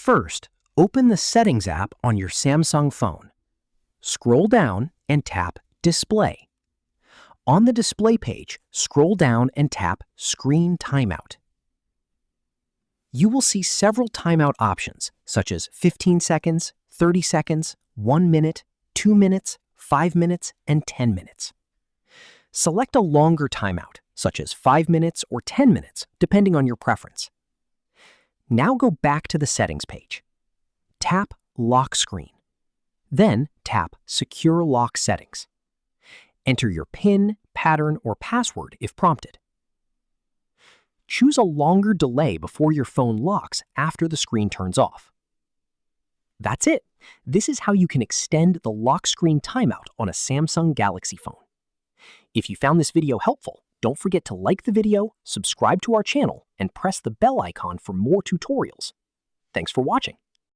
First, open the Settings app on your Samsung phone. Scroll down and tap Display. On the display page, scroll down and tap Screen Timeout. You will see several timeout options, such as 15 seconds, 30 seconds, 1 minute, 2 minutes, 5 minutes, and 10 minutes. Select a longer timeout, such as 5 minutes or 10 minutes, depending on your preference. Now go back to the Settings page. Tap Lock Screen. Then tap Secure Lock Settings. Enter your PIN, pattern, or password if prompted. Choose a longer delay before your phone locks after the screen turns off. That's it. This is how you can extend the lock screen timeout on a Samsung Galaxy phone. If you found this video helpful, don't forget to like the video, subscribe to our channel, and press the bell icon for more tutorials. Thanks for watching.